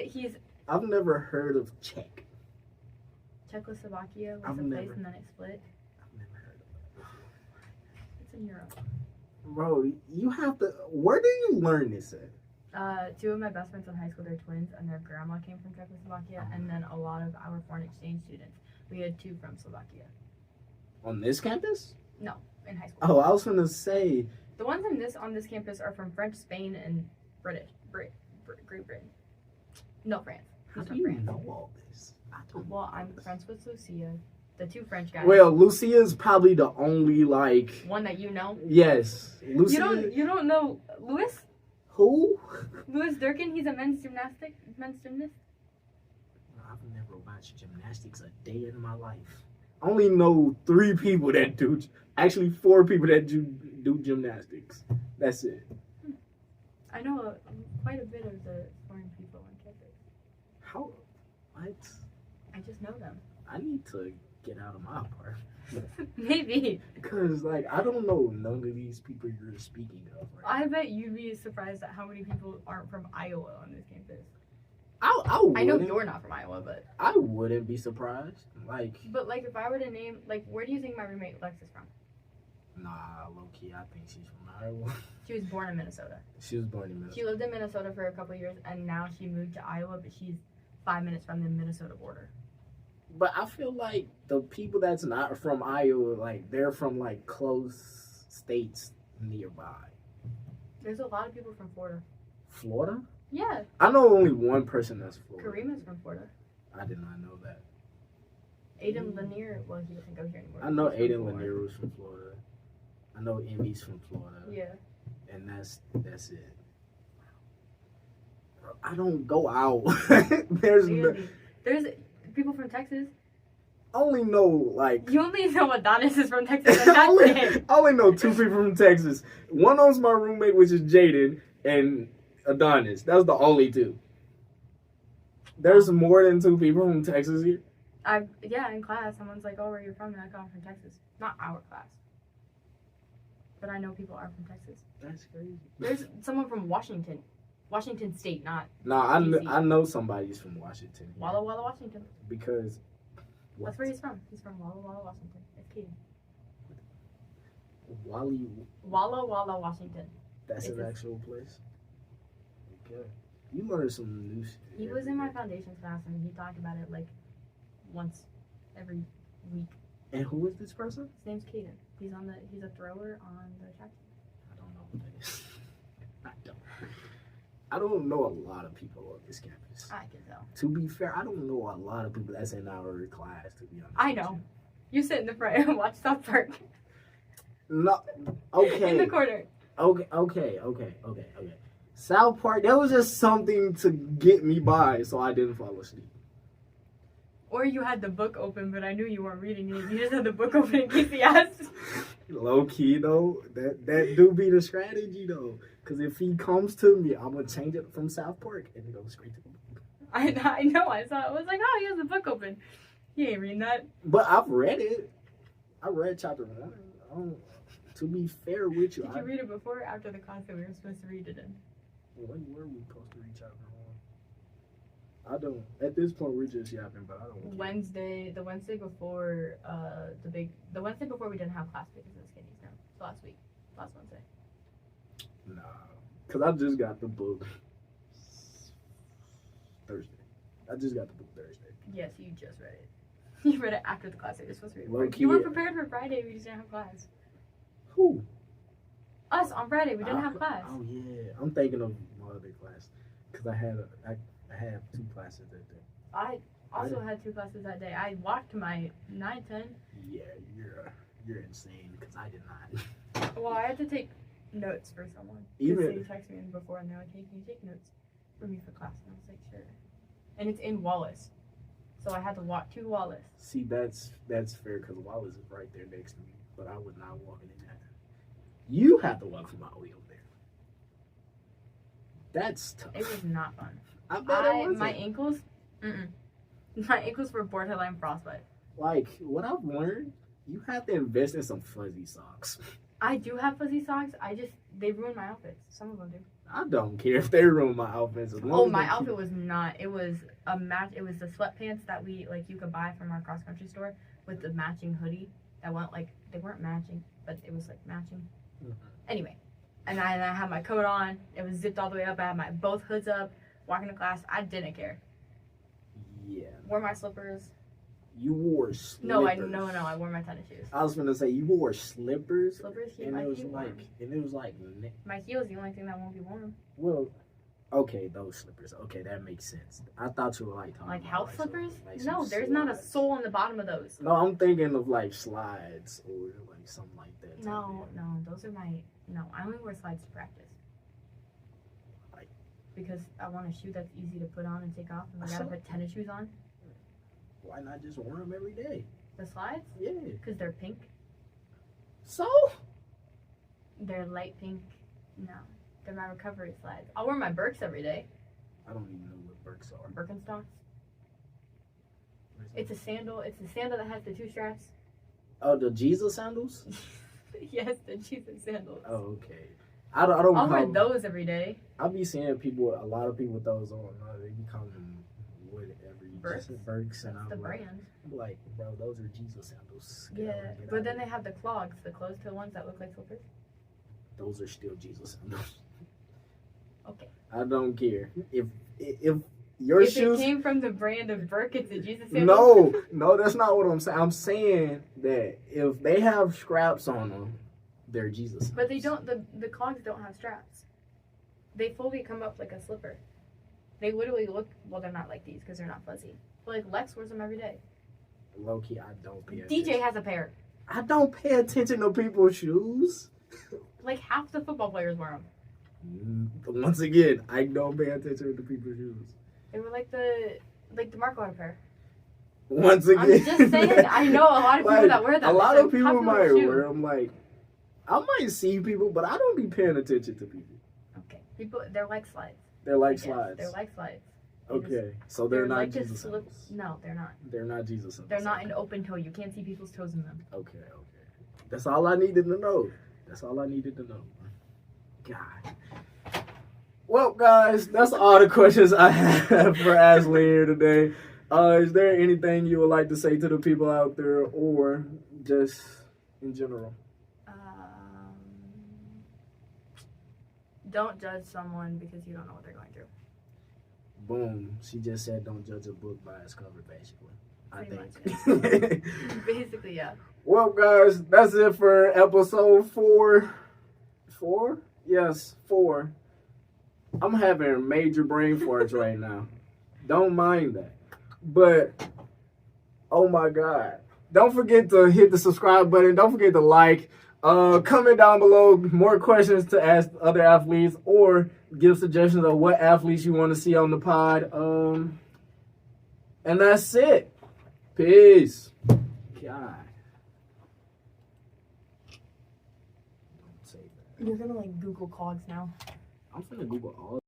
I've never heard of Czech. Czechoslovakia was I've a never- place, and then it split. I've never heard of it. It's in Europe. Bro, you have to. Where do you learn this at? Two of my best friends in high school, they're twins, and their grandma came from Czechoslovakia, and then a lot of our foreign exchange students. We had two from Slovakia On this campus? in high school. Oh, I was gonna say. The ones on this campus are from French, Spain, and Great Britain. No, France. How He's do from you France. know all this? I don't. Well, know I'm this. friends with Lucia, the two French guys. Well, Lucia's probably the only like. One that you know. Yes, Lucia. You don't know Louis? Who? Louis Durkin. He's a men's gymnast. I've never watched gymnastics a day in my life. I only know 3 people that do. Actually, 4 people that do gymnastics. That's it. I know quite a bit of the foreign people on campus. How? What? I just know them. I need to get out of my apartment. Maybe. Because, like, I don't know none of these people you're speaking of right I bet you'd be surprised at how many people aren't from Iowa on this campus. I know wouldn't- you're not from Iowa, but I wouldn't be surprised. Like, if I were to name, where do you think my roommate Alexis from? nah, low-key, I think she's from Iowa. She was born in Minnesota. She was born in Minnesota. She lived in Minnesota for a couple of years, and now she moved to Iowa, but she's 5 minutes from the Minnesota border. But I feel like the people that's not from Iowa, like, they're from, like, close states nearby. There's a lot of people from Florida. Florida? Yeah, I know only one person that's Florida. Karima's from Florida. I did not know that. Aiden Lanier, well, he doesn't go here anymore. I know He's from Aiden Florida. Lanier was from Florida. I know Emmy's from Florida. Yeah. And that's it. I don't go out. There's Really. There's people from Texas. I only know like You only know Adonis is from Texas, and that's it. I only know 2 people from Texas. One of them's my roommate, which is Jaden, and Adonis. That's the only 2. There's more than 2 people from Texas here. In class, someone's like, "Oh, where are you from?" And I come from Texas. Not our class, but I know people are from Texas. That's crazy. There's someone from Washington State, not Nah, DC. I know somebody's from Washington. here. Walla Walla, Washington. Because That's where he's from. He's from Walla Walla, Washington. It's Kaden. Wally. Walla Walla, Washington. That's It's an a- actual place. Okay. You learn some new shit. He was in my foundations class, and he talked about it like once every week. And who is this person? His name's Kaden. He's a thrower on the track team. I don't know who that is. I don't know a lot of people on this campus. I can tell. To be fair, I don't know a lot of people that's in our class, to be honest. I with know. You sit in the front and watch South Park. No. Okay. In the corner. Okay. South Park, that was just something to get me by so I didn't fall asleep. Or you had the book open, but I knew you weren't reading it. You just had the book open in case he asked. Low key though, that do be the strategy though. Cause if he comes to me, I'm gonna change it from South Park and go straight to the book. I know. I saw it. I was like, oh, he has the book open. He ain't reading that. But I've read it. I read chapter 1. To be fair with you, Did you read it before or after the class that we were supposed to read it in? when were we supposed to read chapter 1? I don't. At this point, we're just yapping, but I don't. care. The Wednesday before the Wednesday before we didn't have class because of the skinny snow. So last Wednesday. Nah, cause I just got the book Thursday. I just got the book Thursday. Yes, you just read it. You read it after the class that you were supposed to read. Low You were key. prepared for Friday. We just didn't have class. Who? Us on Friday. We didn't have class. Oh yeah, I'm thinking of my other class, cause I had 2 classes that day. I also had 2 classes that day. I walked my 9-10. Yeah, you're insane, cause I did not. Well, I had to take notes for someone. Even- Because they texted me before and they're like, hey, can you take notes for me for class? And I was like, sure. And it's in Wallace. So I had to walk to Wallace. See, that's fair, cause Wallace is right there next to me, but I was not walking in that. You have to walk from all the way over there. That's tough. It was not fun. I bet it wasn't. My ankles, my ankles were borderline frostbite. Like, what I've learned, you have to invest in some fuzzy socks. I do have fuzzy socks. They ruin my outfits. Some of them do. I don't care if they ruin my outfits. My outfit was not. It was a match. It was the sweatpants that you could buy from our cross country store with the matching hoodie that went they weren't matching, but it was matching. Mm-hmm. Anyway, and I had my coat on. It was zipped all the way up. I had my both hoods up. Walking to class, I didn't care. Yeah. Wore my slippers. You wore slippers. No, I wore my tennis shoes. I was gonna say you wore slippers. Slippers, and it was like my heel is the only thing that won't be warm. Well, okay, those slippers. Okay, that makes sense. I thought you were talking about house slippers. No, there's slides. not a sole on the bottom of those. No, I'm thinking of slides or something like that. No, those are I only wear slides to practice. Because I want a shoe that's easy to put on and take off, and I gotta put tennis shoes on. Why not just wear them every day? The slides? Yeah. Because they're pink. So? They're light pink. No. They're my recovery slides. I'll wear my Birks every day. I don't even know what Birks are. Birkenstocks. It's a sandal. It's a sandal that has the two straps. Oh, the Jesus sandals? Yes, the Jesus sandals. Oh, okay. I'll wear those every day. I'll be seeing a lot of people with those on. They be calling them whatever. Birks, and I'm the brand. I'm like, bro, those are Jesus sandals. Yeah, but then they have the clogs, the closed-toe ones that look like slippers. Those are still Jesus sandals. Okay. I don't care if your shoes. It came from the brand of Birkins and Jesus sandals. No, that's not what I'm saying. I'm saying that if they have straps on them, they're Jesus sandals. But they don't. The clogs don't have straps. They fully come up like a slipper. They literally look. Well, they're not like these because they're not fuzzy. But Lex wears them every day. Low key, I don't pay attention. DJ has a pair. I don't pay attention to people's shoes. Half the football players wear them. Once again, I don't pay attention to people's shoes. They were the Marco had a pair. Once again, I'm just saying. I know a lot of people that wear them. A lot of people might wear them. I might see people, but I don't be paying attention to people. Okay, they're like slides. They're like slides. They're like slides. Okay, so they're not Jesus sandals. No, they're not. They're not Jesus sandals. They're not an open toe. You can't see people's toes in them. Okay. That's all I needed to know. God. Well, guys, that's all the questions I have for Ashlynn here today. Is there anything you would like to say to the people out there, or just in general? Don't judge someone because you don't know what they're going through. Boom. She just said don't judge a book by its cover, basically. I think. Basically, yeah. Well, guys, that's it for episode 4. 4? Yes, 4. I'm having major brain farts right now. Don't mind that. But, oh my God. Don't forget to hit the subscribe button. Don't forget to like. Comment down below more questions to ask other athletes, or give suggestions of what athletes you want to see on the pod. And that's it. Peace. God. Don't say that. You're gonna Google clogs now. I'm finna Google all